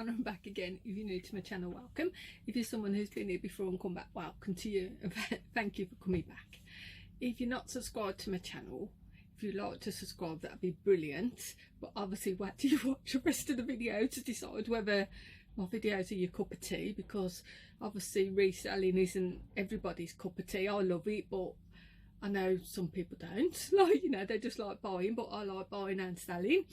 Donna. I'm back again. If you're new to my channel, welcome. If you're someone who's been here before and come back, welcome to you. Thank you for coming back. If you're not subscribed to my channel, if you'd like to subscribe, that'd be brilliant. But obviously wait till you watch the rest of the video to decide whether my videos are your cup of tea, because obviously reselling isn't everybody's cup of tea. I love it, but I know some people don't. Like, you know, they just like buying, but I like buying and selling.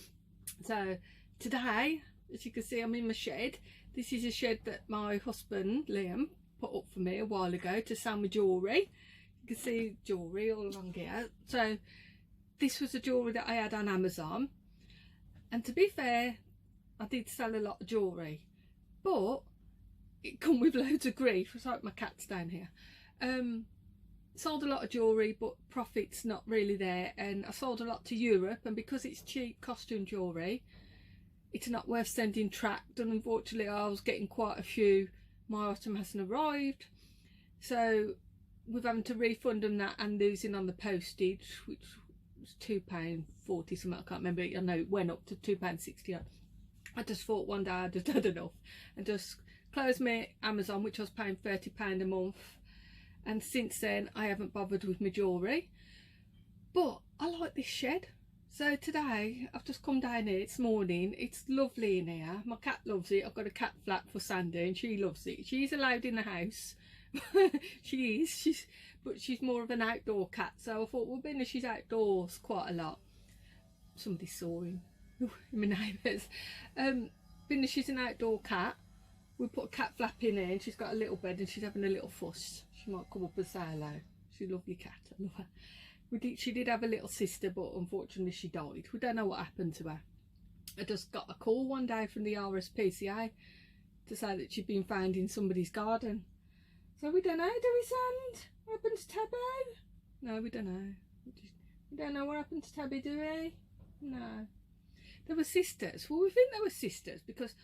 So today, as you can see, I'm in my shed. This is a shed that my husband Liam put up for me a while ago to sell my jewellery. You can see jewellery all along here. So this was the jewellery that I had on Amazon, and to be fair, I did sell a lot of jewellery, but it come with loads of grief. It's like my cat's down here. Sold a lot of jewellery, but profit's not really there, and I sold a lot to Europe, and because it's cheap costume jewellery, it's not worth sending tracked, and unfortunately I was getting quite a few. My item hasn't arrived, so we're having to refund them that and losing on the postage, which was £2.40 something, I can't remember. I know it went up to £2.60. I just thought one day I just had enough and just closed my Amazon, which I was paying £30 a month. And since then I haven't bothered with my jewellery, but I like this shed. So today I've just come down here this morning. It's lovely in here. My cat loves it. I've got a cat flat for Sandy and she loves it. She's allowed in the house. But she's more of an outdoor cat, so I thought, well, being that she's outdoors quite a lot, somebody saw him in my neighbours, being that she's an outdoor cat, we put a cat flap in here, and she's got a little bed and she's having a little fuss. She might come up and say hello. She's a lovely cat. I love her. She did have a little sister, but unfortunately she died. We don't know what happened to her. I just got a call one day from the RSPCA to say that she'd been found in somebody's garden. So we don't know, do we, Sand? What happened to Tabby? No, we don't know. We don't know what happened to Tabby, do we? No. They were sisters. Well, we think they were sisters because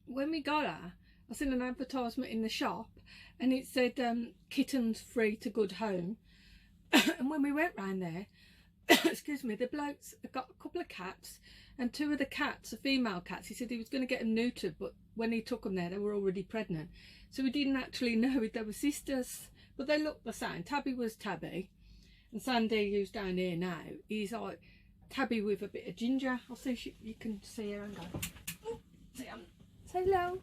when we got her, I seen an advertisement in the shop and it said kittens free to good home. And when we went round there, excuse me, the blokes got a couple of cats, and two of the cats, the female cats, he said he was going to get them neutered, but when he took them there they were already pregnant, so we didn't actually know if they were sisters, but they looked the same. Tabby was Tabby, and Sandy, who's down here now, he's like Tabby with a bit of ginger. I'll see if you can see her and go, oh, say hello.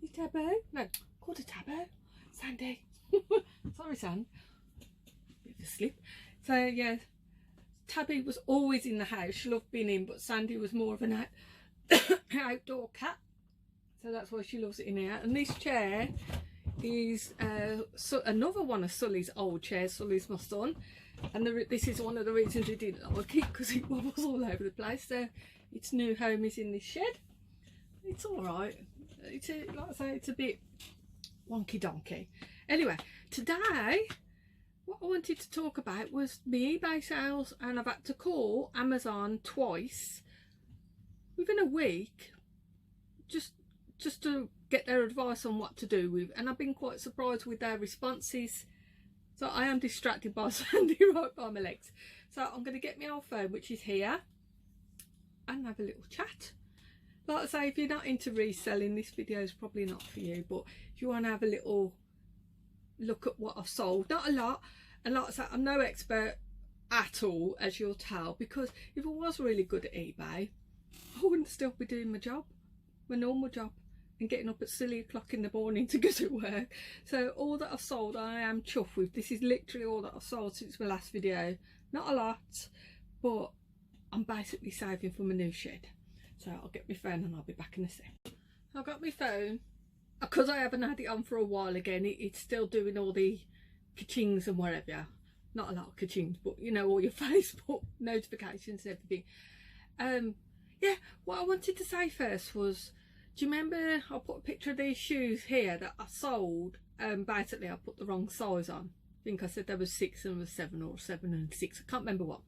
You Tabby? No, call her Tabby. Sandy. Sorry, Sand. Bit of a slip. So yeah, Tabby was always in the house. She loved being in, but Sandy was more of an outdoor cat. So that's why she loves it in here. And this chair is another one of Sully's old chairs. Sully's my son. And this is one of the reasons he didn't like it, because it wobbles all over the place. So its new home is in this shed. It's alright. It's like I say, it's a bit wonky donkey. Anyway, today what I wanted to talk about was my eBay sales, and I've had to call Amazon twice within a week just to get their advice on what to do with, and I've been quite surprised with their responses. So I am distracted by Sandy right by my legs. So I'm going to get my old phone, which is here, and have a little chat. Like I say, if you're not into reselling, this video is probably not for you, but if you want to have a little look at what I've sold, not a lot, and like I say, I'm no expert at all, as you'll tell, because if I was really good at eBay, I wouldn't still be doing my job, my normal job, and getting up at silly o'clock in the morning to go to work. So all that I've sold, I am chuffed with. This is literally all that I've sold since my last video. Not a lot, but I'm basically saving for my new shed. So I'll get my phone and I'll be back in a sec. I've got my phone, because I haven't had it on for a while again. It's still doing all the ka-chings and whatever. Not a lot of ka-chings, but you know, all your Facebook notifications and everything. Yeah, what I wanted to say first was, do you remember I put a picture of these shoes here that I sold? Basically I put the wrong size on. I think I said there was 6 and there was 7, or 7 and 6. I can't remember what.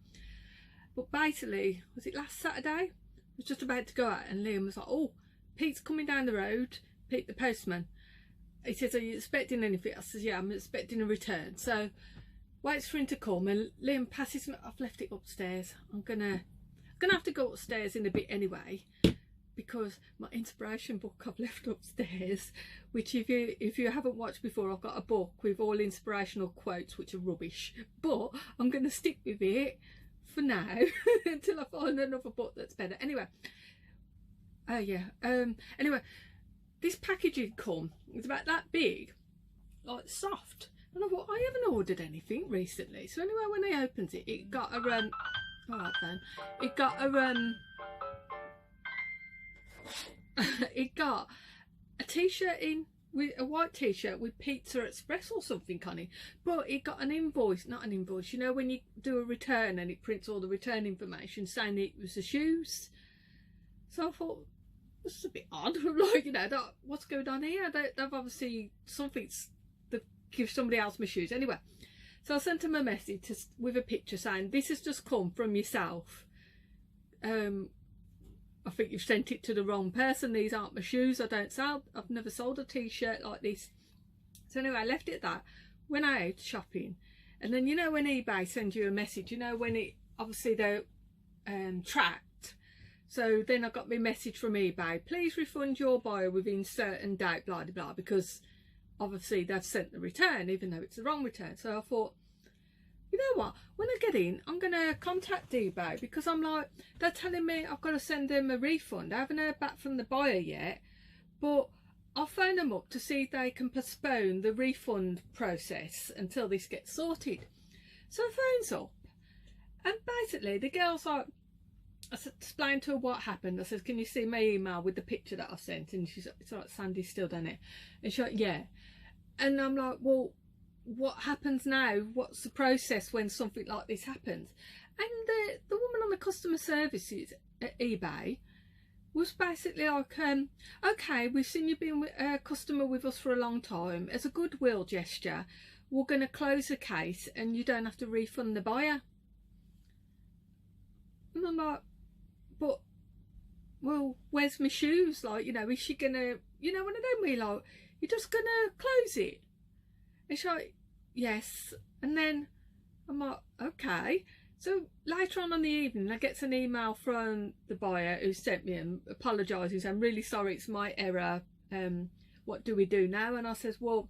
But basically, was it last Saturday? I was just about to go out and Liam was like, oh, Pete's coming down the road, Pete the postman. He says, are you expecting anything? I says, yeah, I'm expecting a return. So waits for him to come, and Liam passes me. I've left it upstairs. I'm gonna have to go upstairs in a bit anyway. because my inspiration book I've left upstairs, which if you haven't watched before, I've got a book with all inspirational quotes which are rubbish, but I'm going to stick with it for now until I find another book that's better. Anyway, anyway, this package had come, it's about that big, like soft, and I thought, I haven't ordered anything recently. So anyway, when I opened it, it got a alright then, it got a t-shirt in, with a white t-shirt with Pizza Express or something on it, but it got an invoice, not an invoice, you know when you do a return and it prints all the return information saying it was the shoes. So I thought, this is a bit odd. Like, you know, what's going on here? They've obviously something to give somebody else my shoes. Anyway, so I sent him a message with a picture saying, this has just come from yourself. I think you've sent it to the wrong person. These aren't my shoes. I've never sold a t-shirt like this. So anyway, I left it at that. Went out shopping. And then, you know, when eBay sends you a message, you know, when it, obviously they're tracked. So then I got my message from eBay, please refund your buyer within certain date, blah, blah, blah, because obviously they've sent the return, even though it's the wrong return. So I thought, you know what, when I get in, I'm going to contact eBay, because I'm like, they're telling me I've got to send them a refund. I haven't heard back from the buyer yet, but I'll phone them up to see if they can postpone the refund process until this gets sorted. So I phones up, and basically the girl's like, I explained to her what happened. I said, can you see my email with the picture that I sent? And she's like, it's like, Sandy's still done it. And she's like, yeah. And I'm like, well, what happens now? What's the process when something like this happens? And the woman on the customer services at eBay was basically like, okay, we've seen you've been a customer with us for a long time. As a goodwill gesture, we're going to close the case and you don't have to refund the buyer. And I'm like, but, well, where's my shoes? Like, you know, is she going to, you know, when I don't really like, you're just going to close it? And she's like, yes. And then I'm like, okay. So later on the evening, I get an email from the buyer who sent me and apologising, saying, I'm really sorry, it's my error. What do we do now? And I says, well,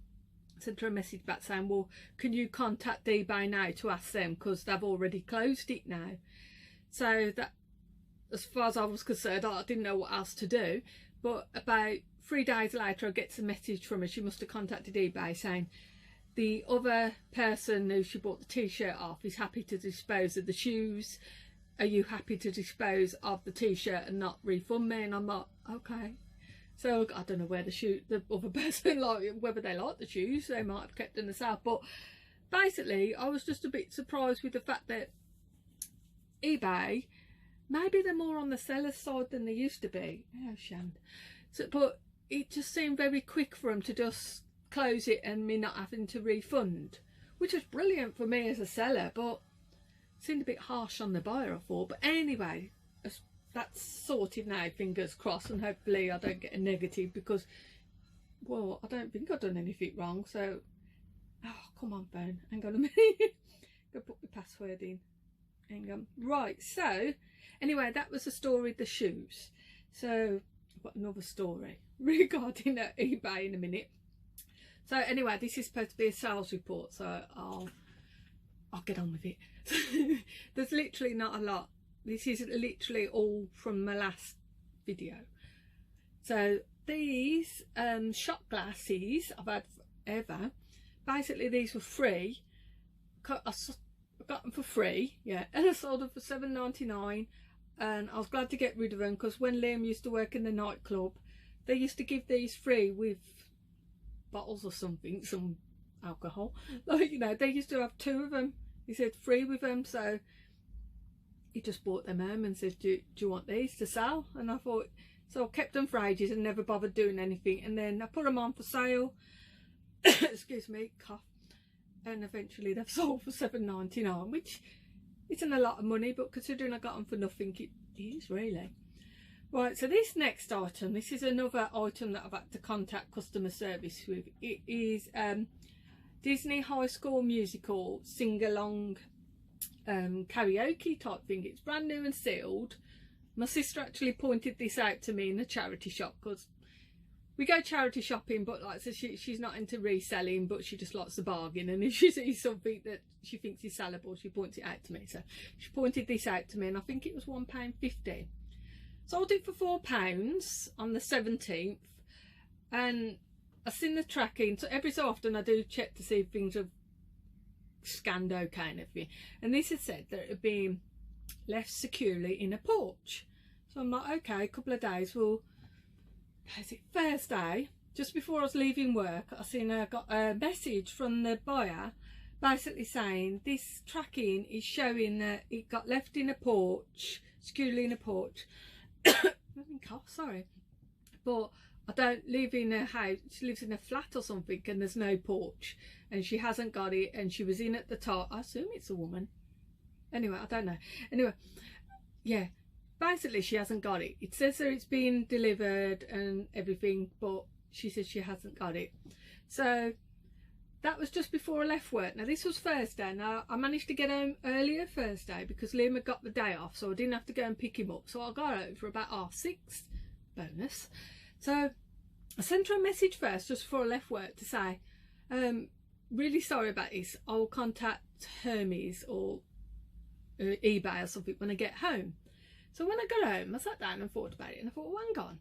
I sent her a message back saying, well, can you contact eBay now to ask them, because they've already closed it now. So that, as far as I was concerned, I didn't know what else to do. But about 3 days later, I get a message from her. She must have contacted eBay saying the other person who she bought the t-shirt off is happy to dispose of the shoes. Are you happy to dispose of the t-shirt and not refund me? And I'm like, okay. So I don't know where the other person, like, whether they like the shoes, they might have kept them themselves. But basically, I was just a bit surprised with the fact that eBay, maybe they're more on the seller's side than they used to be. Oh, shammed. So, but it just seemed very quick for them to just close it and me not having to refund, which was brilliant for me as a seller, but seemed a bit harsh on the buyer, I thought. But anyway, that's sorted now, fingers crossed, and hopefully I don't get a negative, because, well, I don't think I've done anything wrong. So, oh, come on, phone, hang on a minute. Go put the password in. Hang on. Right, so anyway, that was the story of the shoes. So I've got another story regarding eBay in a minute. So anyway, this is supposed to be a sales report, so I'll get on with it. There's literally not a lot. This is literally all from my last video. So these shot glasses I've had forever. Basically, these were free. I got them for free, yeah, and I sold them for $7.99, and I was glad to get rid of them, because when Liam used to work in the nightclub, they used to give these free with bottles or something, some alcohol, like, you know, they used to have 2 of them. He said free with them, so he just bought them home and said, do you want these to sell? And I thought, so I kept them for ages and never bothered doing anything, and then I put them on for sale. Excuse me, cough. And eventually they've sold for $7.99, which isn't a lot of money, but considering I got them for nothing, it is really. Right, so this next item, this is another item that I've had to contact customer service with. It is Disney High School Musical sing-along karaoke type thing. It's brand new and sealed, My sister actually pointed this out to me in the charity shop, because we go charity shopping, but like so she's not into reselling, but she just likes to bargain, and if she sees something that she thinks is sellable, she points it out to me. So she pointed this out to me, and I think it was £1.50. Sold it for £4 on the 17th, and I seen the tracking. So every so often I do check to see if things are scanned okay and everything, and this had said that it had been left securely in a porch. So I'm like, okay, a couple of days. Well, is it Thursday, just before I was leaving work, I got a message from the buyer basically saying this tracking is showing that it got left in a porch, securely in a porch. Sorry, but I don't live in a house. She lives in a flat or something, and there's no porch, and she hasn't got it, and she was in at the top. I assume it's a woman. Anyway, I don't know. Anyway, yeah, basically she hasn't got it. It says that it's been delivered and everything, but she says she hasn't got it. So that was just before I left work. Now this was Thursday. Now I managed to get home earlier Thursday because Liam had got the day off, so I didn't have to go and pick him up. So I got home for about 6:30. Bonus. So I sent her a message first just before I left work to say, really sorry about this. I will contact Hermes or eBay or something when I get home. So when I got home, I sat down and thought about it, and I thought, well, hang on,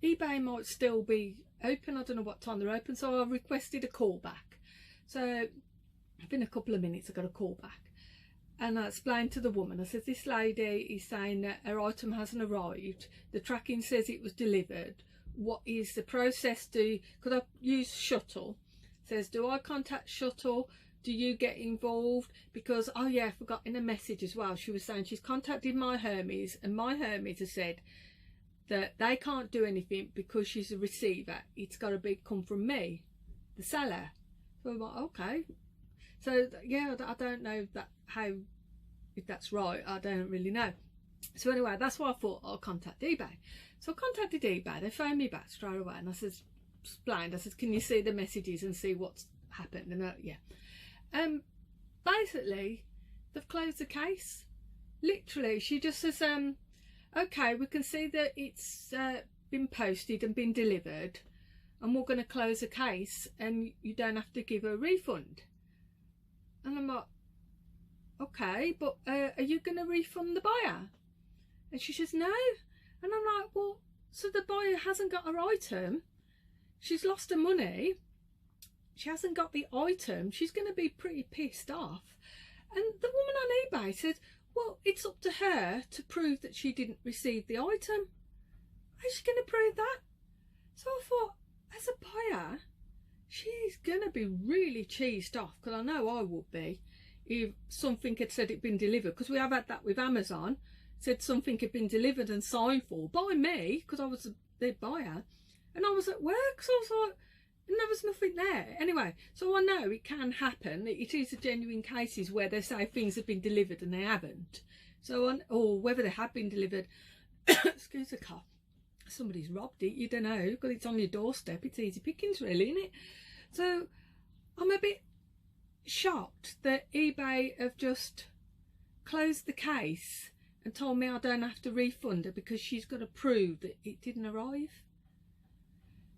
eBay might still be open. I don't know what time they're open, so I requested a call back. So within a couple of minutes I got a call back, and I explained to the woman, I said, this lady is saying that her item hasn't arrived, the tracking says it was delivered. What is the process? Could I use Shuttle? Says, do I contact Shuttle? Do you get involved? Because, oh yeah, I forgot in a message as well, she was saying she's contacted my Hermes, and my Hermes has said that they can't do anything because she's a receiver. It's got to come from me, the seller. So I'm like, okay. So yeah, I don't know if that's right. I don't really know. So anyway, that's why I thought I'll contact eBay. So I contacted eBay. They phoned me back straight away, and I said, explained. I said, can you see the messages and see what's happened? And yeah. Basically they've closed the case. Literally, she just says, okay, we can see that it's been posted and been delivered, and we're going to close the case, and you don't have to give a refund. And I'm like, okay, but are you going to refund the buyer? And she says, no. And I'm like, well, so the buyer hasn't got her item, she's lost her money, she hasn't got the item, she's going to be pretty pissed off. And the woman on eBay said, well, it's up to her to prove that she didn't receive the item. How's she going to prove that? So I thought, as a buyer, she's going to be really cheesed off, because I know I would be if something had said it'd been delivered, because we have had that with Amazon, said something had been delivered and signed for by me, because I was the buyer, and I was at work, so I was like, and there was nothing there. Anyway, so I know it can happen. It is a genuine cases where they say things have been delivered and they haven't. So, or whether they have been delivered, excuse the cough, somebody's robbed it, you don't know, because it's on your doorstep. It's easy pickings really, isn't it? So I'm a bit shocked that eBay have just closed the case and told me I don't have to refund her because she's got to prove that it didn't arrive.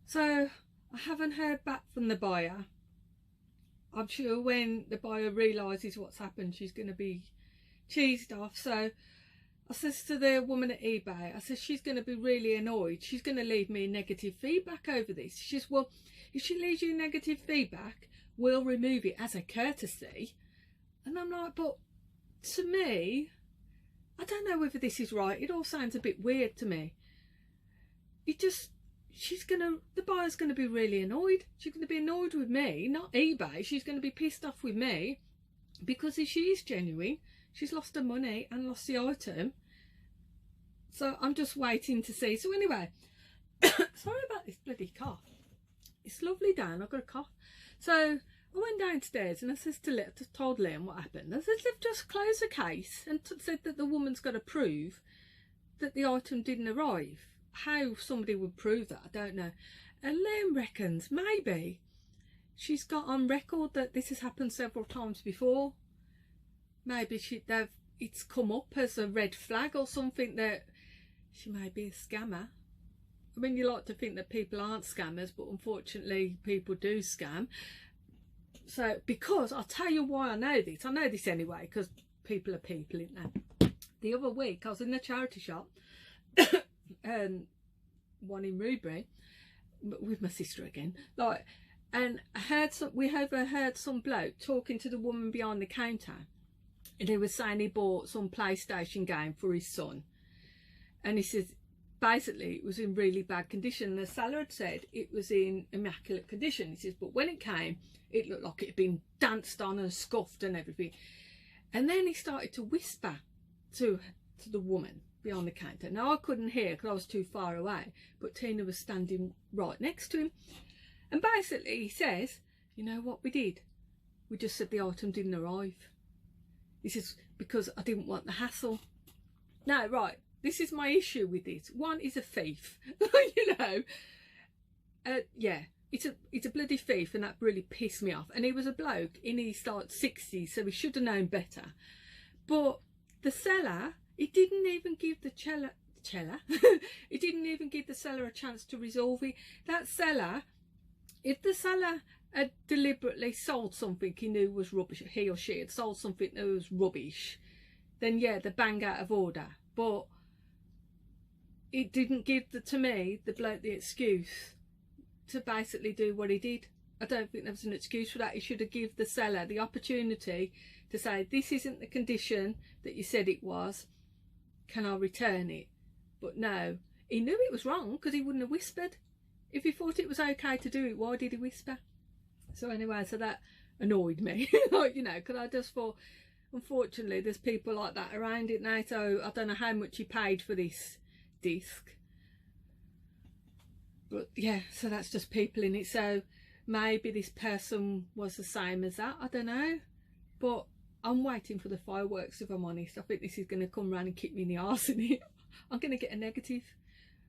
So I haven't heard back from the buyer. I'm sure when the buyer realises what's happened, she's going to be cheesed off. So I says to the woman at eBay, I says, she's going to be really annoyed. She's going to leave me negative feedback over this. She says, well, if she leaves you negative feedback, we'll remove it as a courtesy. And I'm like, but to me, I don't know whether this is right. It all sounds a bit weird to me. It just, the buyer's going to be really annoyed. She's going to be annoyed with me, not eBay. She's going to be pissed off with me because if she is genuine, she's lost her money and lost the item. So I'm just waiting to see. So anyway, sorry about this bloody cough. It's lovely down. I've got a cough. So I went downstairs and I says told Liam what happened. I said, they've just closed the case and said that the woman's got to prove that the item didn't arrive. How somebody would prove that, I don't know. And Liam reckons maybe she's got on record that this has happened several times before. Maybe it's come up as a red flag or something, that she may be a scammer. I mean, you like to think that people aren't scammers, but unfortunately people do scam. So, because I'll tell you why I know this anyway, because people are people, isn't they? The other week I was in the charity shop, one in Rubery, with my sister again, like, and we overheard some bloke talking to the woman behind the counter, and he was saying he bought some PlayStation game for his son, and he says basically it was in really bad condition. The seller had said it was in immaculate condition. He says, but when it came, it looked like it had been danced on and scuffed and everything. And then he started to whisper to the woman behind the counter. Now, I couldn't hear because I was too far away, but Tina was standing right next to him. And basically he says, you know what we did? We just said the item didn't arrive. He says, because I didn't want the hassle. No, right, this is my issue with this. One is a thief, you know. Yeah, it's a bloody thief, and that really pissed me off. And he was a bloke in his like 60s, so he should have known better. But the seller, he didn't even give the he didn't even give the seller a chance to resolve it. That seller, if the seller had deliberately sold something he knew was rubbish, he or she had sold something that was rubbish, then yeah, they're bang out of order. But it didn't give to me, the bloke, the excuse to basically do what he did. I don't think there was an excuse for that. He should have given the seller the opportunity to say, this isn't the condition that you said it was, can I return it? But no, he knew it was wrong because he wouldn't have whispered. If he thought it was okay to do it, why did he whisper? So anyway, so that annoyed me, like, you know, because I just thought, unfortunately, there's people like that around it now. So I don't know how much he paid for this disc, but yeah, so that's just people in it. So maybe this person was the same as that, I don't know, but I'm waiting for the fireworks, if I'm honest. I think this is going to come round and kick me in the arse in it. I'm going to get a negative,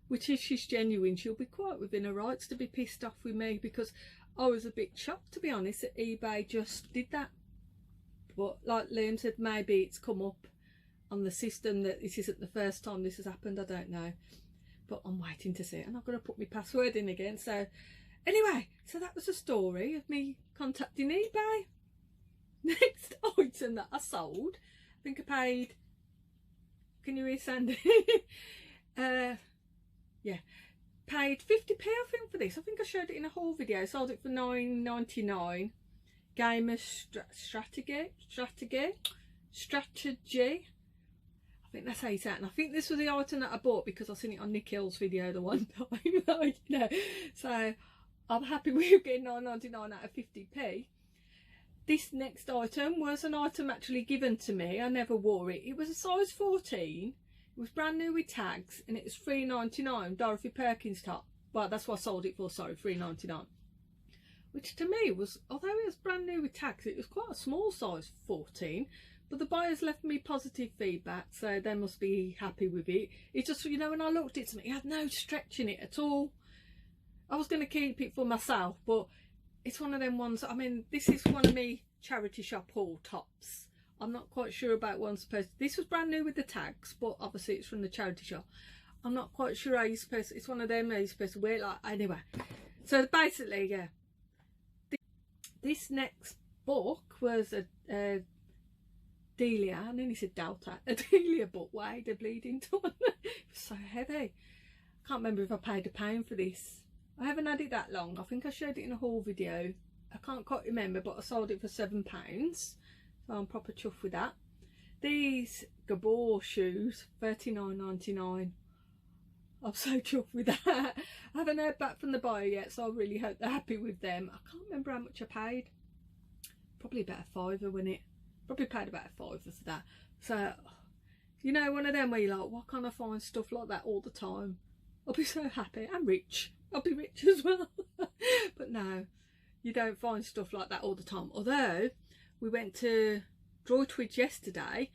which if she's genuine, she'll be quite within her rights to be pissed off with me, because I was a bit shocked, to be honest, that eBay just did that. But like Liam said, maybe it's come up on the system that this isn't the first time this has happened. I don't know, but I'm waiting to see it, and I've got to put my password in again. So anyway, so that was the story of me contacting eBay. Next item that I sold, I think I paid, can you hear Sandy? Yeah, paid 50p I think for this. I think I showed it in a haul video. I sold it for $9.99. Gamer strategy. I think that's how you say it. And I think this was the item that I bought because I seen it on Nick Hill's video the one time. Like, you know, so I'm happy with getting $9.99 out of 50p. This next item was an item actually given to me. I never wore it. It was a size 14. It was brand new with tags, and it was $3.99 Dorothy Perkins top. Well, that's what I sold it for, sorry, $3.99. Which to me was, although it was brand new with tags, it was quite a small size 14. But the buyers left me positive feedback, so they must be happy with it. It's just, you know, when I looked at it had no stretch in it at all. I was going to keep it for myself, but it's one of them ones. I mean, this is one of me charity shop haul tops. I'm not quite sure about one supposed. This was brand new with the tags, but obviously it's from the charity shop. I'm not quite sure how you're supposed to, it's one of them how you're supposed to wear it, like, anyway. So basically, yeah. This next book was a Delia, I nearly said Delta, a Delia book, weighed a bleeding ton. It was so heavy. I can't remember if I paid £1 for this. I haven't had it that long. I think I showed it in a haul video. I can't quite remember, but I sold it for £7. So I'm proper chuffed with that. These Gabor shoes, $39.99. I'm so chuffed with that. I haven't heard back from the buyer yet, so I really hope they're happy with them. I can't remember how much I paid. Probably about a £5, wasn't it? Probably paid about a £5 for that. So, you know, one of them where you're like, why can't I find stuff like that all the time? I'll be so happy. I'm rich. I'll be rich as well. But no, you don't find stuff like that all the time. Although, we went to Droitwich yesterday,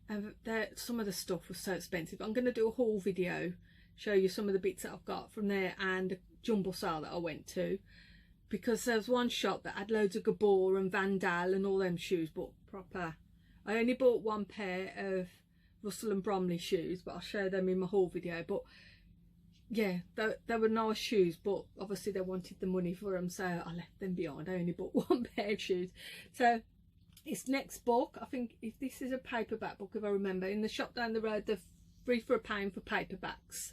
and some of the stuff was so expensive. I'm going to do a haul video, show you some of the bits that I've got from there, and a jumble sale that I went to, because there was one shop that had loads of Gabor and Vandal and all them shoes, but proper. I only bought one pair of Russell and Bromley shoes, but I'll show them in my haul video. But yeah, they were nice shoes, but obviously they wanted the money for them, so I left them behind. I only bought one pair of shoes. So it's next book. I think if this is a paperback book, if I remember, in the shop down the road, they're £3 for £1 for paperbacks.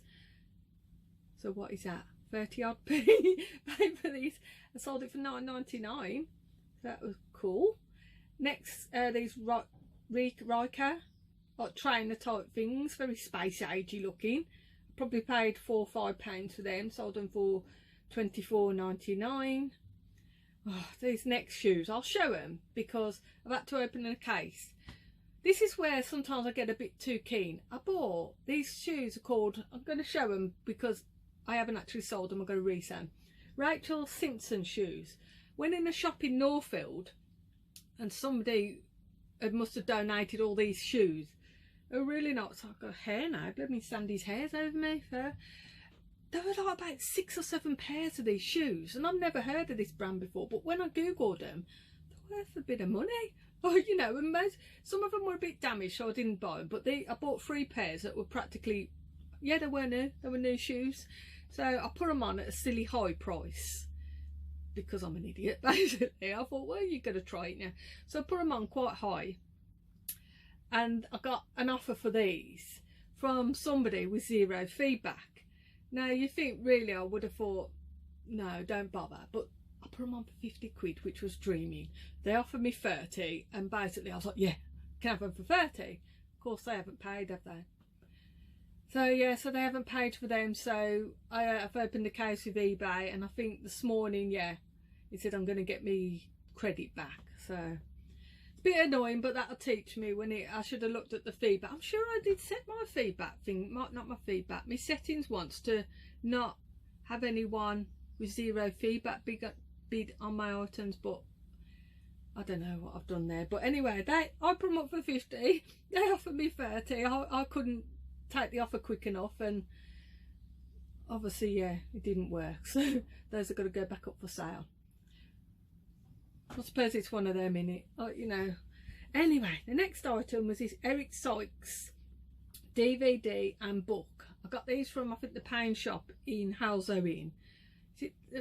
So what is that? 30 odd p paid for these. I sold it for £9.99. That was cool. Next, these Riker, like trainer type things, very space agey looking. Probably paid £4 or £5 for them. Sold them for £24.99. Oh, these next shoes, I'll show them because I've had to open a case. This is where sometimes I get a bit too keen. I bought these shoes are called, I'm going to show them because I haven't actually sold them. I'm going to resell them. Rachel Simpson shoes. Went in a shop in Northfield and somebody must have donated all these shoes. They're really nice. I've got hair now. Let me Sandy's hair's over me. There were like about 6 or 7 pairs of these shoes, and I've never heard of this brand before. But when I googled them, they're worth a bit of money. Oh, you know, and some of them were a bit damaged, so I didn't buy them. But I bought 3 pairs that were practically, yeah, they were new. They were new shoes. So I put them on at a silly high price because I'm an idiot, basically. I thought, well, you're going to try it now. So I put them on quite high. And I got an offer for these from somebody with 0 feedback. Now you think really I would have thought, no, don't bother. But I put them on for 50 quid, which was dreaming. They offered me 30, and basically I was like, yeah, can I have them for 30? Of course they haven't paid, have they? So yeah, so they haven't paid for them. So I've opened the case with eBay, and I think this morning, yeah, it said I'm going to get me credit back. So bit annoying, but that'll teach me when I should have looked at the feedback. I'm sure I did set my feedback thing, not my feedback, my settings once to not have anyone with 0 feedback bid on my items, but I don't know what I've done there. But anyway, I put them up for 50. They offered me 30. I couldn't take the offer quick enough, and obviously, yeah, it didn't work. So those are going to go back up for sale. I suppose it's one of them, innit? You know. Anyway, the next item was this Eric Sykes DVD and book. I got these from, I think, the pound shop in Halsowin.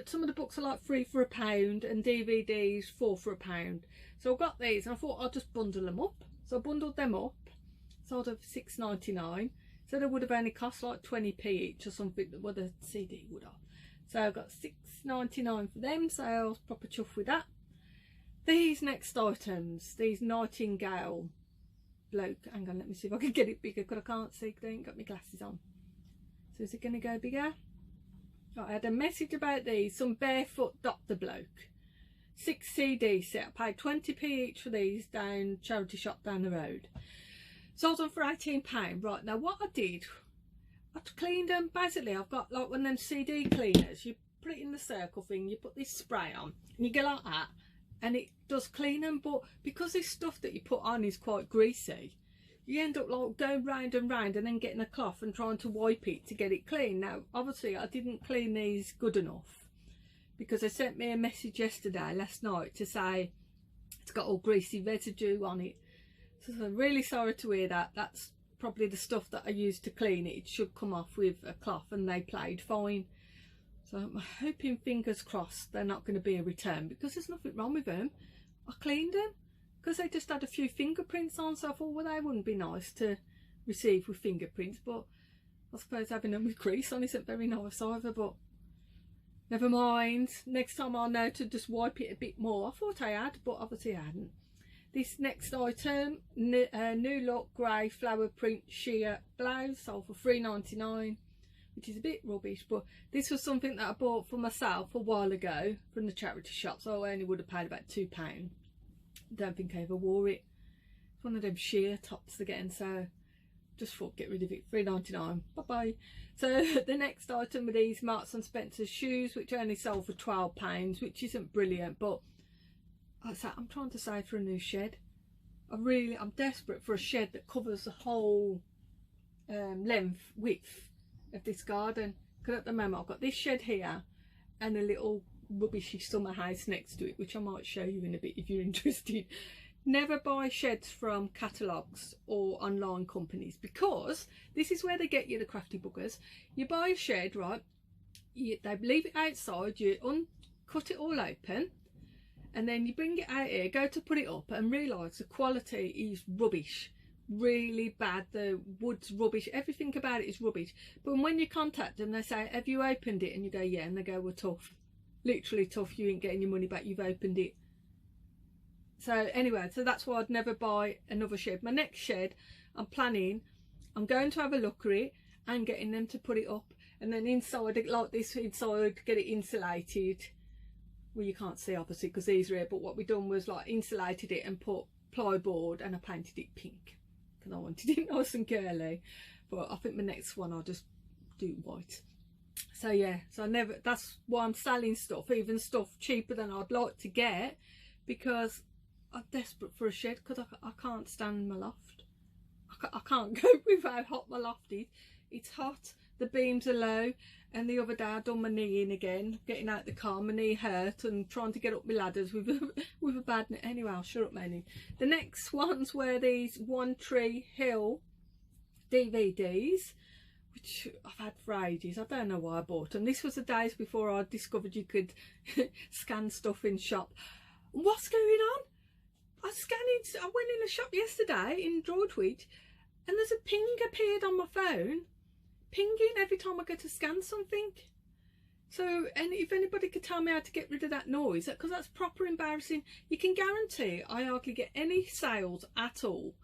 Some of the books are like £3 for £1 and DVDs £4 for £1. So I got these and I thought I'll just bundle them up. So I bundled them up, sold them for £6.99. So they would have only cost like 20p each or something, what the CD would have. So I got £6.99 for them, so I was proper chuffed with that. These next items, these Nightingale bloke, hang on, let me see if I can get it bigger because I can't see because I ain't got my glasses on. So is it going to go bigger? Right, I had a message about these, some barefoot doctor bloke. 6 CD set, I paid 20p each for these down charity shop down the road. Sold them for £18. Right, now what I did, I cleaned them. Basically I've got like one of them CD cleaners. You put it in the circle thing, you put this spray on and you go like that, and it does clean them. But because this stuff that you put on is quite greasy, you end up like going round and round and then getting a cloth and trying to wipe it to get it clean. Now obviously I didn't clean these good enough because they sent me a message last night to say it's got all greasy residue on it. So I'm really sorry to hear that. That's probably the stuff that I used to clean it. It should come off with a cloth, and they played fine. So I'm hoping, fingers crossed, they're not going to be a return because there's nothing wrong with them. I cleaned them because they just had a few fingerprints on, so I thought, well, they wouldn't be nice to receive with fingerprints, but I suppose having them with grease on isn't very nice either, but never mind. Next time I'll know to just wipe it a bit more. I thought I had, but obviously I hadn't. This next item, New Look Grey Flower Print Sheer Blouse, sold for £3.99, which is a bit rubbish, but this was something that I bought for myself a while ago from the charity shop, so I only would have paid about £2. Don't think I ever wore it. It's one of them sheer tops again, so just thought get rid of it. £3.99, bye bye. So the next item were these Marks and Spencer shoes, which only sold for £12, which isn't brilliant, but I'm trying to save for a new shed. I'm desperate for a shed that covers the whole width of this garden, because at the moment I've got this shed here and a little rubbishy summer house next to it, which I might show you in a bit if you're interested. never buy sheds from catalogues or online companies, because this is where they get you, the crafty buggers. You buy a shed, right? They leave it outside, you cut it all open, and then you bring it out here, go to put it up, and realise the quality is rubbish, really bad. The wood's rubbish, everything about it is rubbish. But when you contact them, they say, have you opened it? And you go, yeah, and they go, well, tough, literally tough, you ain't getting your money back, you've opened it. So anyway, so that's why I'd never buy another shed. My next shed, I'm going to have a look at it and getting them to put it up, and then inside it like this, inside get it insulated. Well, you can't see obviously because these are here, but what we done was like insulated it and put plyboard, and I painted it pink because I wanted it nice and curly. But I think the next one I'll just do white. So yeah, so that's why I'm selling stuff, even stuff cheaper than I'd like to get, because I'm desperate for a shed, because I can't stand my loft. I can't go with how hot my loft is. It's hot, the beams are low, and the other day I done my knee in again, getting out the car, my knee hurt, and trying to get up my ladders with a bad knee. Anyway, I'll shut up my knee. The next ones were these One Tree Hill DVDs, which I've had for ages. I don't know why I bought them. This was the days before I discovered you could scan stuff in shop. What's going on? I went in a shop yesterday in Droidwich, and there's a ping appeared on my phone, pinging every time I go to scan something. So, and if anybody could tell me how to get rid of that noise, because that's proper embarrassing. You can guarantee I hardly get any sales at all,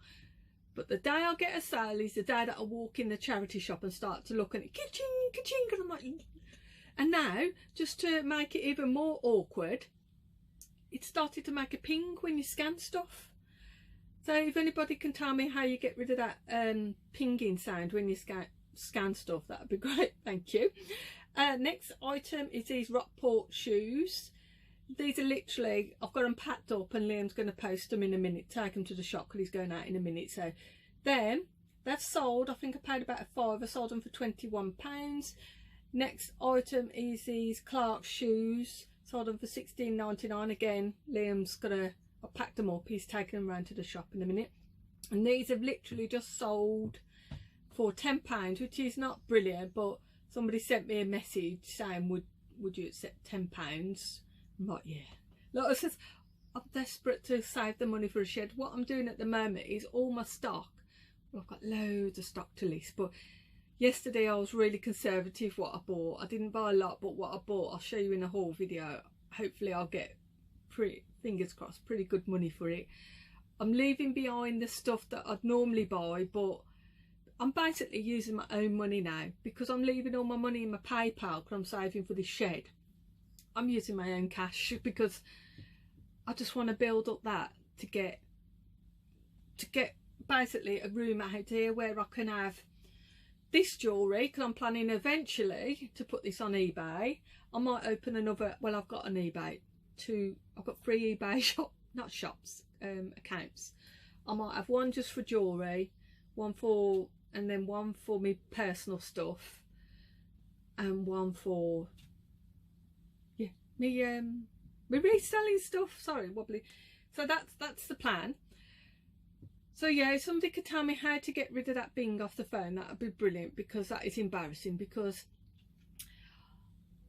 but the day I get a sale is the day that I walk in the charity shop and start to look at it, ka-ching, ka-ching, and I'm like, and now, just to make it even more awkward, it started to make a ping when you scan stuff. So if anybody can tell me how you get rid of that pinging sound when you scan stuff, that would be great, thank you. Next item is these Rockport shoes. These are literally, I've got them packed up, and Liam's going to post them in a minute, take them to the shop because he's going out in a minute. So then that's sold. I think I paid about £5. I sold them for £21. Next item is these Clark shoes. Sold them for £16.99. Again, Liam's I packed them up, he's taking them round to the shop in a minute. And these have literally just sold for £10, which is not brilliant, but somebody sent me a message saying, would you accept £10? I'm like, yeah. Like I said, I'm desperate to save the money for a shed. What I'm doing at the moment is all my stock. Well, I've got loads of stock to list, but yesterday I was really conservative what I bought. I didn't buy a lot, but what I bought I'll show you in a haul video. Hopefully I'll get, fingers crossed, pretty good money for it. I'm leaving behind the stuff that I'd normally buy, but I'm basically using my own money now, because I'm leaving all my money in my PayPal because I'm saving for this shed. I'm using my own cash because I just want to build up that to get basically a room out here where I can have this jewellery, because I'm planning eventually to put this on eBay. I might open another, well, I've got an eBay I've got 3 eBay accounts. I might have one just for jewellery, and then one for me personal stuff, and one for me reselling stuff. Sorry, wobbly. So that's the plan. So yeah, if somebody could tell me how to get rid of that bing off the phone, that would be brilliant, because that is embarrassing. Because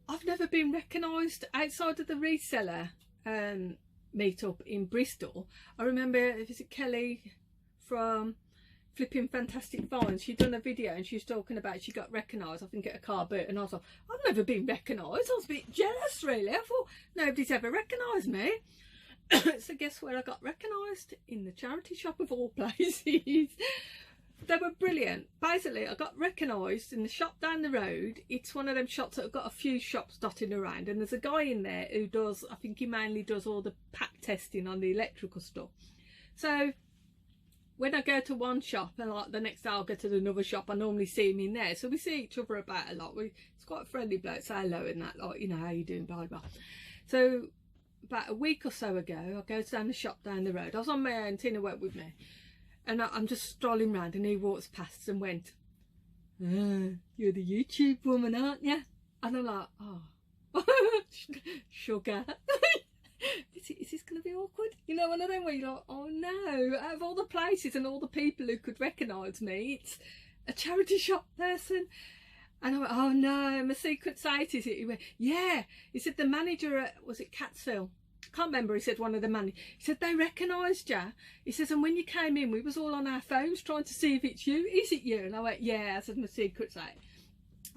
I've never been recognised outside of the reseller meetup in Bristol. I remember, is it Kelly from Flipping Fantastic Finds? She'd done a video and she was talking about she got recognised, I think, at a car boot, and I was like, I've never been recognised. I was a bit jealous really. I thought nobody's ever recognised me. So guess where I got recognised? In the charity shop of all places. They were brilliant. Basically, I got recognised in the shop down the road. It's one of them shops that have got a few shops dotted around, and there's a guy in there who does, I think he mainly does all the pack testing on the electrical stuff. So when I go to one shop, and like the next day I'll go to another shop, I normally see him in there. So we see each other about a lot. It's quite a friendly bloke, say hello and that, like, you know, how you doing, blah, blah. So about a week or so ago, I go down the shop down the road. I was on my own, Tina went with me. And I'm just strolling round, and he walks past and went, you're the YouTube woman, aren't you? And I'm like, oh, sugar. is this going to be awkward? You know, one of them where you're like, oh no, out of all the places and all the people who could recognise me, it's a charity shop person. And I went, oh no, my secret site is it? He went, yeah. He said the manager at, was it Catsville? I can't remember. He said one of the managers. He said they recognised you. He says, and when you came in, we was all on our phones trying to see if it's you. Is it you? And I went, yeah. I said, my secret site.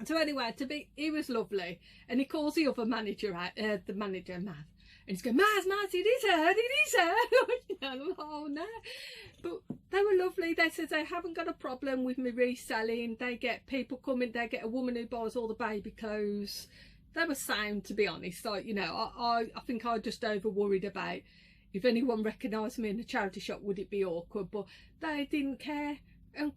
So anyway, he was lovely, and he calls the other manager out, the manager Maz, and he's going, Maz, it is her. You know, oh no, but they were lovely. They said they haven't got a problem with me reselling. They get people coming. They get a woman who buys all the baby clothes. They were sound, to be honest. Like, you know, I think I just over worried about if anyone recognised me in the charity shop, would it be awkward? But they didn't care, and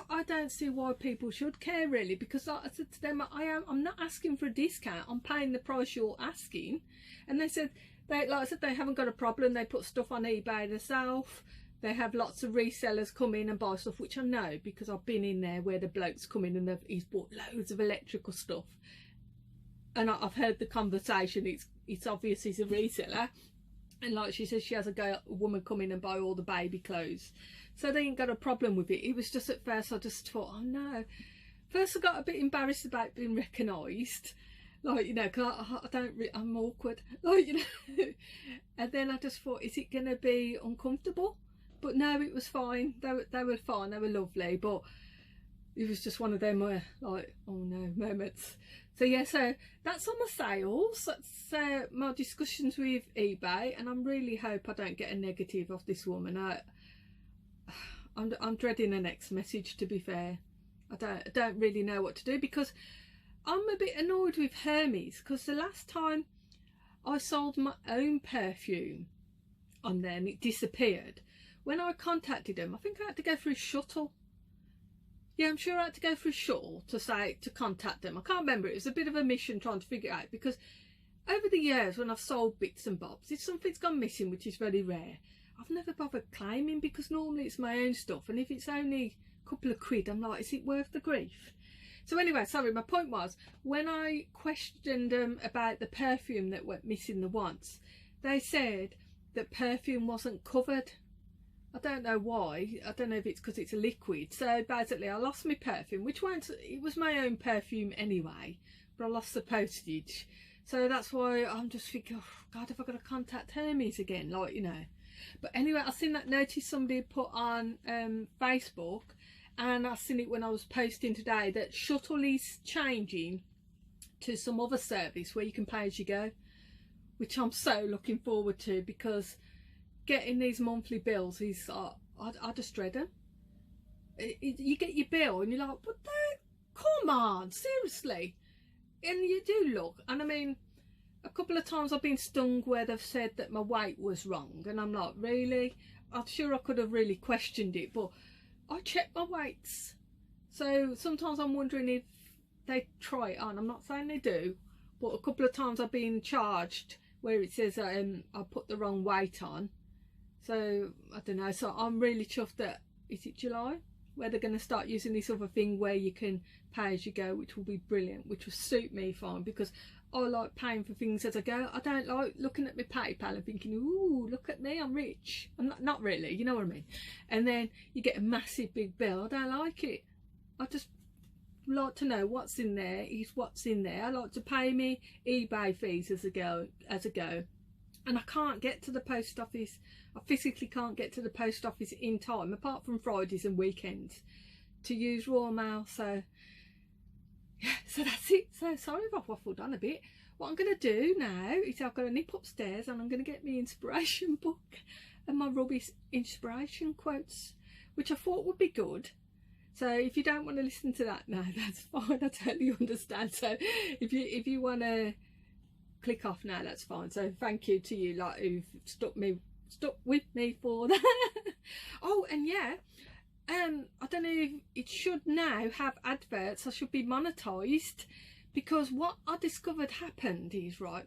I don't see why people should care, really, because like I said to them, I'm not asking for a discount. I'm paying the price you're asking. And they said, like I said, they haven't got a problem. They put stuff on eBay themselves. They have lots of resellers come in and buy stuff, which I know because I've been in there where the bloke's come in and he's bought loads of electrical stuff. And I've heard the conversation. It's obvious he's a reseller. And like she says, she has a woman come in and buy all the baby clothes. So they ain't got a problem with it. It was just at first I just thought, oh no. First I got a bit embarrassed about being recognised. Like, you know, because I'm awkward. Like, you know. And then I just thought, is it going to be uncomfortable? But no, it was fine. They were fine. They were lovely. But it was just one of them where, like, oh no, moments. So yeah, so that's on my sales. That's my discussions with eBay, and I really hope I don't get a negative off this woman. I'm dreading the next message, to be fair. I don't really know what to do, because I'm a bit annoyed with Hermes, because the last time I sold my own perfume on there and it disappeared, when I contacted them, I think I had to go through shuttle. Yeah, I'm sure I had to go through shuttle to contact them. I can't remember. It was a bit of a mission trying to figure it out, because over the years when I've sold bits and bobs, if something's gone missing, which is very rare, I've never bothered claiming, because normally it's my own stuff, and if it's only a couple of quid, I'm like, is it worth the grief? So anyway, sorry, my point was, when I questioned them about the perfume that went missing the once, they said that perfume wasn't covered. I don't know why. I don't know if it's because it's a liquid. So basically I lost my perfume, which it was my own perfume anyway, but I lost the postage. So that's why I'm just thinking, oh God, have I got to contact Hermes again? Like, you know. But anyway, I seen that notice somebody put on Facebook, and I seen it when I was posting today that shuttle is changing to some other service where you can pay as you go, which I'm so looking forward to, because getting these monthly bills is I just dread them. You get your bill and you're like, but come on, seriously. And you do look, and I mean, a couple of times I've been stung where they've said that my weight was wrong, and I'm like, really? I'm sure I could have really questioned it, but I check my weights. So sometimes I'm wondering if they try it on. I'm not saying they do, but a couple of times I've been charged where it says I put the wrong weight on. So I don't know. So I'm really chuffed that, is it July, where they're going to start using this other thing where you can pay as you go, which will be brilliant, which will suit me fine, because I like paying for things as I go. I don't like looking at my PayPal and thinking, ooh, look at me, I'm rich. I'm not really, you know what I mean? And then you get a massive big bill. I don't like it. I just like to know what's in there is what's in there. I like to pay me eBay fees as I go. And I can't get to the post office. I physically can't get to the post office in time, apart from Fridays and weekends, to use raw mail. So yeah, so that's it. So sorry if I've waffled on a bit. What I'm going to do now is I've got to nip upstairs and I'm going to get my inspiration book and my rubbish inspiration quotes, which I thought would be good. So if you don't want to listen to that now, that's fine. I totally understand. So if you want to click off now, that's fine. So thank you to you lot who've stuck with me for that. Oh, and yeah, I don't know if it should now have adverts. I should be monetized, because what I discovered happened is, right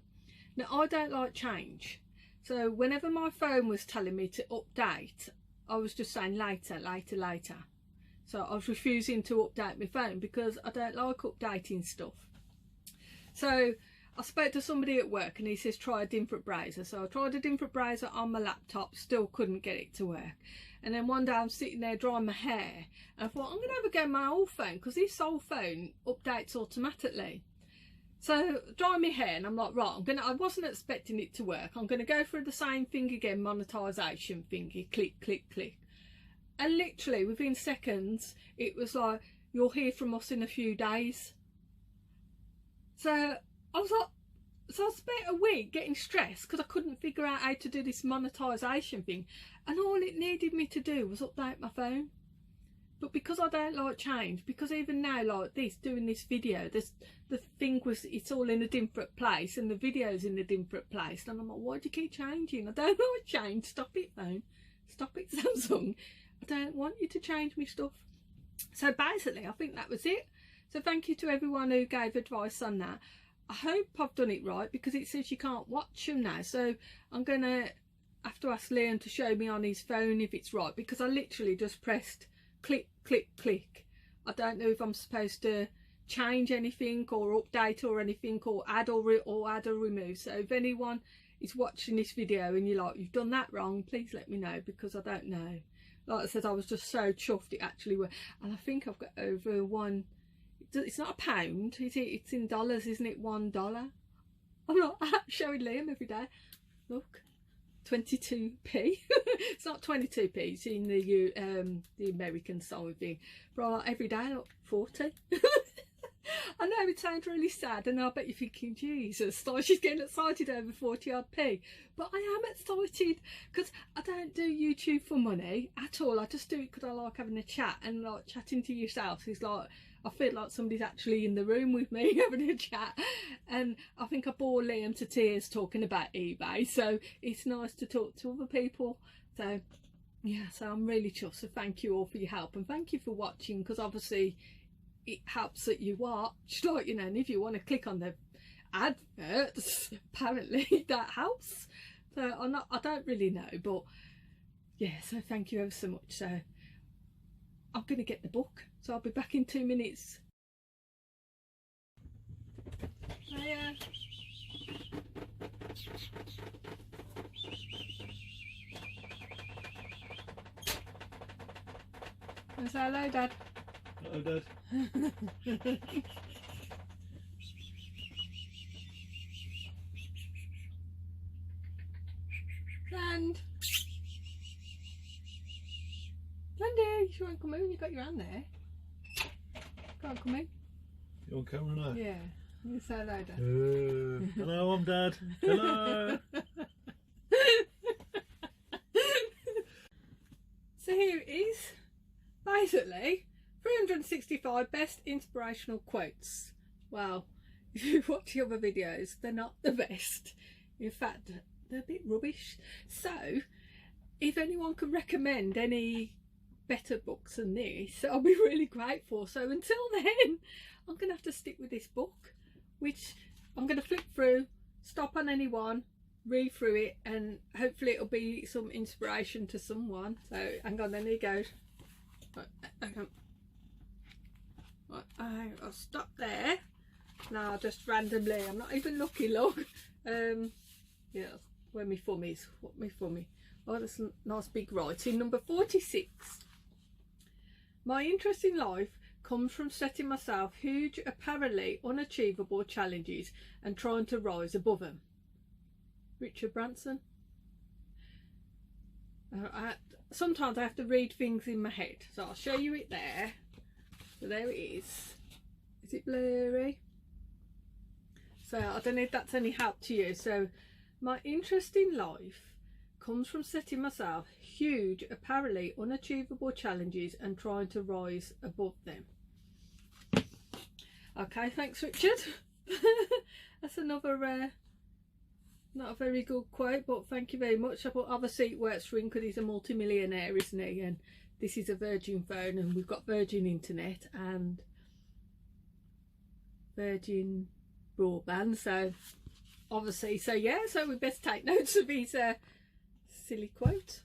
now, I don't like change. So whenever my phone was telling me to update, I was just saying later. So I was refusing to update my phone because I don't like updating stuff. So I spoke to somebody at work and he says try a different browser. So I tried a different browser on my laptop, still couldn't get it to work. And then one day I'm sitting there drying my hair and I thought I'm going to have a go at my old phone, because this old phone updates automatically. So dry my hair and I'm like, right, I wasn't expecting it to work. I'm going to go through the same thing again, monetisation thingy, click, click, click. And literally within seconds, it was like, you'll hear from us in a few days. So I was like, so I spent a week getting stressed because I couldn't figure out how to do this monetisation thing. And all it needed me to do was update my phone. But because I don't like change, because even now like this, doing this video, the thing was, it's all in a different place and the video's in a different place. And I'm like, why do you keep changing? I don't like change. Stop it, phone. Stop it, Samsung. I don't want you to change me stuff. So basically, I think that was it. So thank you to everyone who gave advice on that. I hope I've done it right, because it says you can't watch them now. So I'm going to have to ask Liam to show me on his phone if it's right, because I literally just pressed click, click, click. I don't know if I'm supposed to change anything or update or anything, or add or add or remove. So if anyone is watching this video and you're like, you've done that wrong, please let me know, because I don't know. Like I said, I was just so chuffed it actually worked. And I think I've got over one, it's not a pound, it's in dollars, isn't it? $1. I'm not showing Liam every day. Look, 22p. It's not 22p, it's in the American side thing. But every day, look, 40. I know it sounds really sad, and I bet you're thinking, Jesus, like she's getting excited over 40 odd p. But I am excited, because I don't do YouTube for money at all. I just do it because I like having a chat, and like chatting to yourself is like, I feel like somebody's actually in the room with me having a chat. And I think I bore Liam to tears talking about eBay, so it's nice to talk to other people. So yeah, so I'm really chuffed. So thank you all for your help, and thank you for watching, because obviously it helps that you watch, like, you know, and if you want to click on the adverts, apparently that helps. So I don't really know, but yeah, so thank you ever so much. So I'm going to get the book, so I'll be back in 2 minutes. Hiya. Say hello, Dad. Hello, Dad. Land. Landy, you won't come in, you've got your hand there. Can't come in. You on camera now? Yeah. You say hello, Dad. Hello, I'm Dad. Hello. So here it is. Basically, 365 best inspirational quotes. Well, if you watch the other videos, they're not the best. In fact, they're a bit rubbish. So if anyone could recommend any better books than this, I'll be really grateful. So until then, I'm gonna have to stick with this book, which I'm gonna flip through, stop on any one, read through it, and hopefully it'll be some inspiration to someone. So hang on, then here goes. Hang on. Right, I'll stop there. Now just randomly, I'm not even looking, look. Yeah, where my thumb is. What my thumb is. Oh, that's a nice big writing. Number 46. My interest in life comes from setting myself huge, apparently unachievable challenges and trying to rise above them. Richard Branson. Sometimes I have to read things in my head, so I'll show you it there. So there it is. Is it blurry? So I don't know if that's any help to you. So my interest in life comes from setting myself huge, apparently unachievable challenges and trying to rise above them. Okay, thanks, Richard. That's another not a very good quote, but thank you very much. But obviously it works for him because he's a multi-millionaire, isn't he? And this is a Virgin phone, and we've got Virgin Internet and Virgin broadband, so obviously, so yeah, so we best take notes of his silly quote.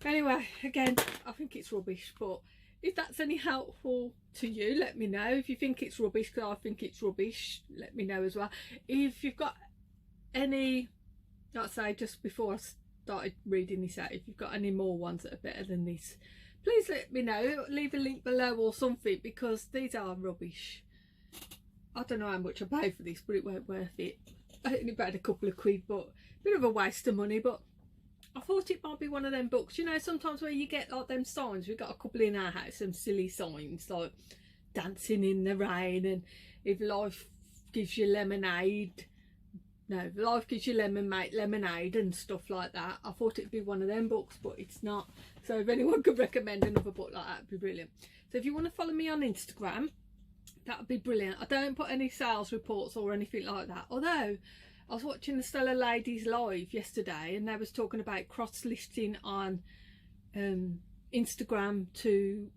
Anyway, again, I think it's rubbish, but if that's any helpful to you, let me know. If you think it's rubbish, because I think it's rubbish, let me know as well. If you've got any, like I say, just before I started reading this out, if you've got any more ones that are better than this, please let me know. Leave a link below or something, because these are rubbish. I don't know how much I paid for this, but it weren't worth it. I only paid a couple of quid, but a bit of a waste of money. But I thought it might be one of them books, you know, sometimes where you get like them signs. We've got a couple in our house, some silly signs like dancing in the rain, and if life gives you lemonade, no, if life gives you lemon, make lemonade, and stuff like that. I thought it'd be one of them books, but it's not. So if anyone could recommend another book like that, it'd be brilliant. So if you want to follow me on Instagram, that would be brilliant. I don't put any sales reports or anything like that, although I was watching the Stellar Ladies live yesterday, and they was talking about cross-listing on Instagram to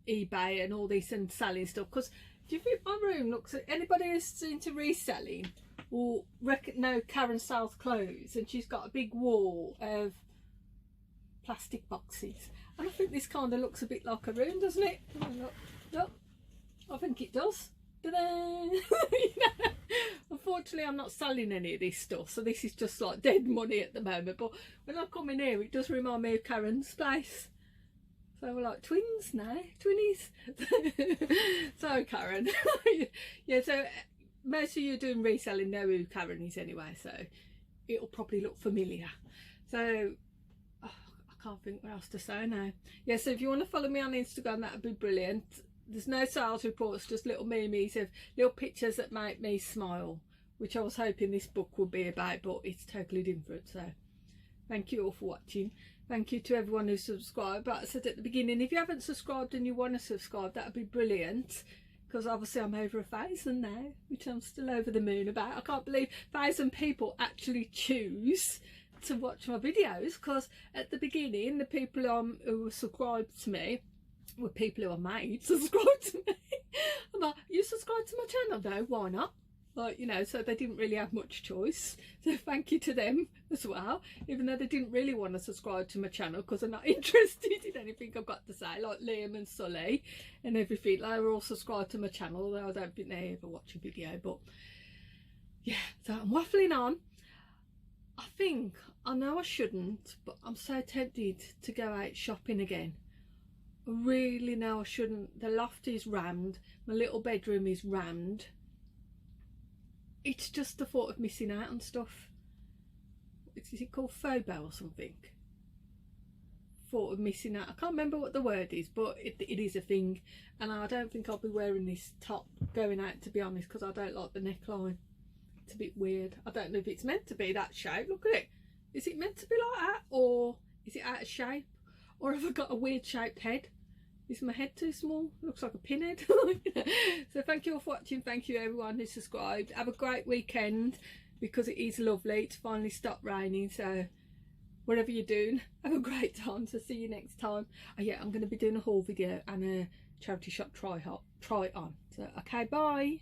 eBay and all this, and selling stuff. Because do you think my room looks, anybody who's into reselling will know Karen sells clothes, and she's got a big wall of plastic boxes, and I think this kind of looks a bit like a room, doesn't it? Look, look, I think it does. Ta-da! You know? Unfortunately, I'm not selling any of this stuff, so this is just like dead money at the moment. But when I come in here, it does remind me of Karen's place. So we're like twins now, twinnies. So Karen, yeah. So most of you doing reselling know who Karen is anyway, so it'll probably look familiar. So I can't think what else to say now. Yeah. So if you want to follow me on Instagram, that would be brilliant. There's no sales reports, just little memes of little pictures that make me smile, which I was hoping this book would be about, but it's totally different. So thank you all for watching. Thank you to everyone who subscribed. But I said at the beginning, if you haven't subscribed and you want to subscribe, that would be brilliant, because obviously I'm over 1,000 now, which I'm still over the moon about. I can't believe 1,000 people actually choose to watch my videos, because at the beginning, the people who were subscribed to me were people who are made subscribe to me. I'm like, you subscribe to my channel? No, why not? Like, you know, so they didn't really have much choice. So thank you to them as well, even though they didn't really want to subscribe to my channel because they're not interested in anything I've got to say, like Liam and Sully and everything. They were all subscribed to my channel, although I don't think they ever watch a video. But yeah, so I'm waffling on. I know I shouldn't, but I'm so tempted to go out shopping again. I really know I shouldn't. The loft is rammed, my little bedroom is rammed. It's just the thought of missing out on stuff. Is it called FOMO or something? Thought of missing out. I can't remember what the word is, but it is a thing. And I don't think I'll be wearing this top going out, to be honest, because I don't like the neckline. It's a bit weird. I don't know if it's meant to be that shape. Look at it. Is it meant to be like that, or is it out of shape? Or have I got a weird shaped head? Is my head too small? Looks like a pinhead. So thank you all for watching. Thank you everyone who subscribed. Have a great weekend, because it is lovely. It's finally stopped raining, so whatever you're doing, have a great time. So see you next time. Oh yeah, I'm going to be doing a haul video and a charity shop try on. So okay, bye.